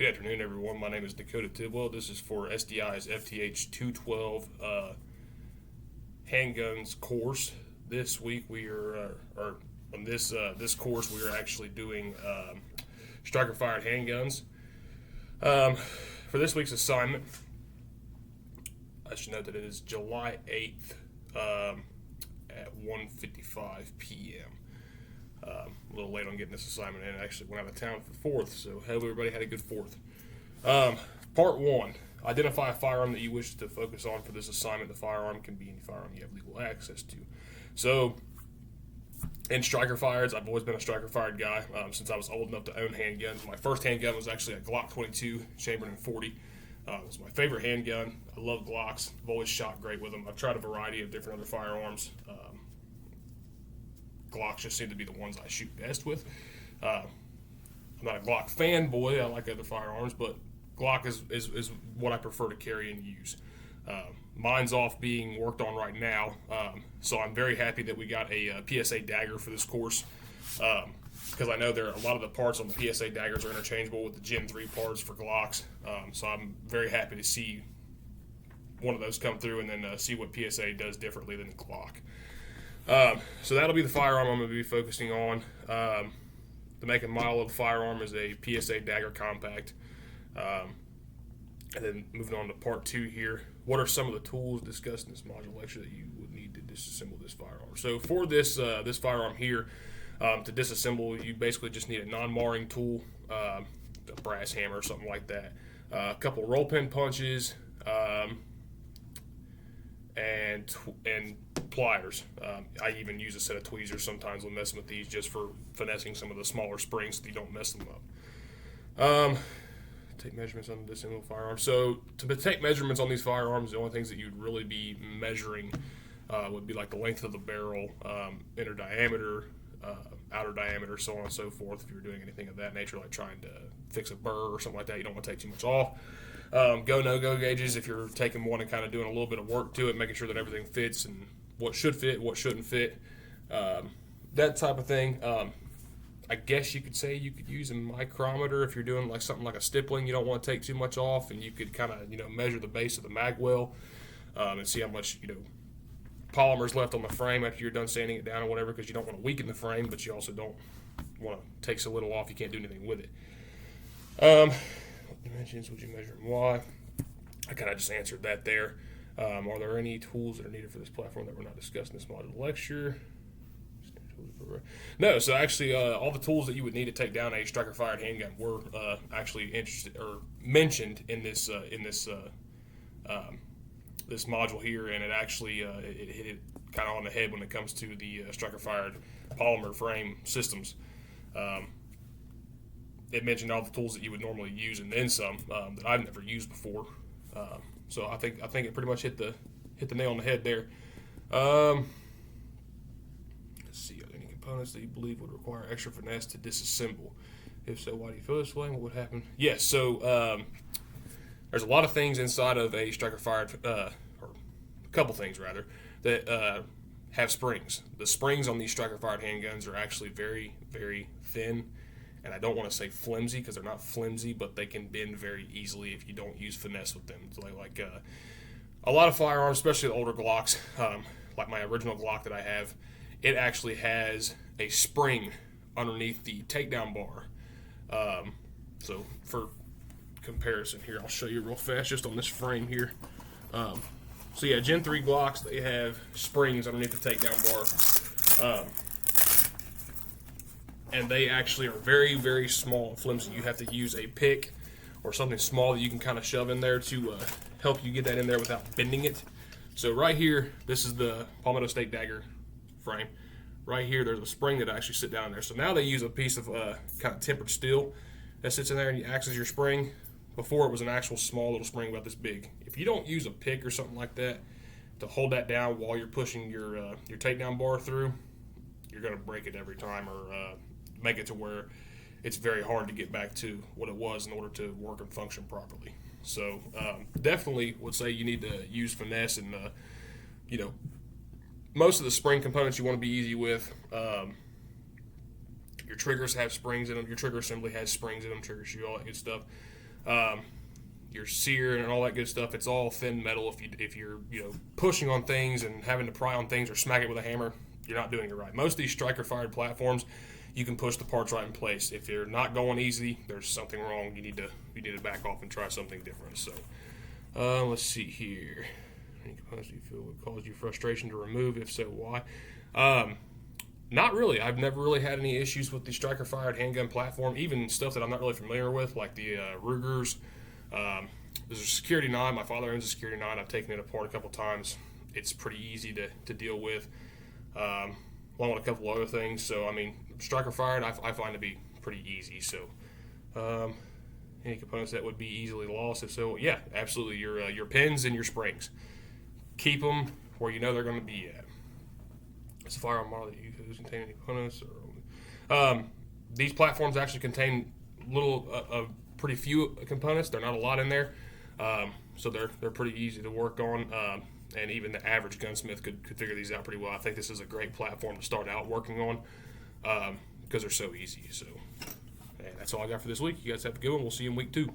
Good afternoon, everyone. My name is Dakota Tidwell. This is for SDI's FTH 212 handguns course. This week we are, or on this course, we are actually doing striker-fired handguns. For this week's assignment, I should note that it is July 8th at 1:55 p.m. A little late on getting this assignment in. I actually went out of town for 4th, so hope everybody had a good 4th. Part 1. Identify a firearm that you wish to focus on for this assignment. The firearm can be any firearm you have legal access to. So, in striker fireds, I've always been a striker fired guy since I was old enough to own handguns. My first handgun was actually a Glock 22 chambered in 40. It was my favorite handgun. I love Glocks. I've always shot great with them. I've tried a variety of different other firearms. Glocks just seem to be the ones I shoot best with. I'm not a Glock fanboy. I like other firearms, but Glock is what I prefer to carry and use. Mine's off being worked on right now, so I'm very happy that we got a PSA dagger for this course, because I know a lot of the parts on the PSA daggers are interchangeable with the Gen 3 parts for Glocks, so I'm very happy to see one of those come through and then see what PSA does differently than Glock. So that'll be the firearm I'm going to be focusing on. The make and model of the firearm is a PSA Dagger Compact. And then moving on to part 2 here. What are some of the tools discussed in this module lecture that you would need to disassemble this firearm? So for this firearm here, to disassemble, you basically just need a non-marring tool, a brass hammer or something like that, a couple roll pin punches, and pliers. I even use a set of tweezers sometimes when messing with these, just for finessing some of the smaller springs so you don't mess them up. Take measurements on the disassembled firearm. So to take measurements on these firearms, the only things that you'd really be measuring would be like the length of the barrel, inner diameter, outer diameter, so on and so forth. If you're doing anything of that nature, like trying to fix a burr or something like that, you don't want to take too much off. Go no-go gauges if you're taking one and kind of doing a little bit of work to it, making sure that everything fits and what should fit, what shouldn't fit, that type of thing. I guess you could say you could use a micrometer if you're doing like something like a stippling. You don't want to take too much off, and you could kind of measure the base of the mag well and see how much polymer's left on the frame after you're done sanding it down or whatever, because you don't want to weaken the frame, but you also don't want to take so little off you can't do anything with it. What dimensions would you measure and why? I kind of just answered that there. Are there any tools that are needed for this platform that we're not discussing in this module lecture? No, so actually all the tools that you would need to take down a striker-fired handgun were actually mentioned in this this module here, and it actually it hit it kind of on the head when it comes to the striker-fired polymer frame systems. It mentioned all the tools that you would normally use and then some that I've never used before. So I think it pretty much hit the nail on the head there. Let's see, are there any components that you believe would require extra finesse to disassemble? If so, why do you feel this way? What would happen? Yes, so there's a lot of things inside of a striker-fired, or a couple things rather, that have springs. The springs on these striker-fired handguns are actually very, very thin, and I don't want to say flimsy because they're not flimsy, but they can bend very easily if you don't use finesse with them. It's like a lot of firearms, especially the older Glocks, like my original Glock that I have, it actually has a spring underneath the takedown bar. So for comparison here, I'll show you real fast just on this frame here. So yeah, Gen 3 Glocks, they have springs underneath the takedown bar. And they actually are very, very small and flimsy. You have to use a pick or something small that you can kind of shove in there to help you get that in there without bending it. So right here, this is the Palmetto State Dagger frame. Right here, there's a spring that actually sit down in there. So now they use a piece of kind of tempered steel that sits in there and acts as your spring. Before, it was an actual small little spring about this big. If you don't use a pick or something like that to hold that down while you're pushing your takedown bar through, you're going to break it every time, or make it to where it's very hard to get back to what it was in order to work and function properly. So definitely would say you need to use finesse, and most of the spring components you want to be easy with. Your triggers have springs in them. Your trigger assembly has springs in them, trigger shoe, all that good stuff. your sear and all that good stuff. It's all thin metal. If you're pushing on things and having to pry on things or smack it with a hammer, you're not doing it right. Most of these striker fired platforms, you can push the parts right in place. If you're not going easy, there's something wrong. You need to back off and try something different. So let's see here. Any components do you feel would cause you frustration to remove? If so, why? Not really. I've never really had any issues with the striker fired handgun platform. Even stuff that I'm not really familiar with, like the Rugers. There's a Security 9. My father owns a Security 9. I've taken it apart a couple times. It's pretty easy to deal with. Along with a couple other things. So, I mean, striker fired, I find to be pretty easy. So, any components that would be easily lost? If so, yeah, absolutely. Your pins and your springs. Keep them where you know they're going to be at. It's a firearm model that you use contain any components. These platforms actually contain pretty few components. They're not a lot in there, so they're pretty easy to work on. And even the average gunsmith could figure these out pretty well. I think this is a great platform to start out working on because they're so easy. So, and that's all I got for this week. You guys have a good one. We'll see you in week 2.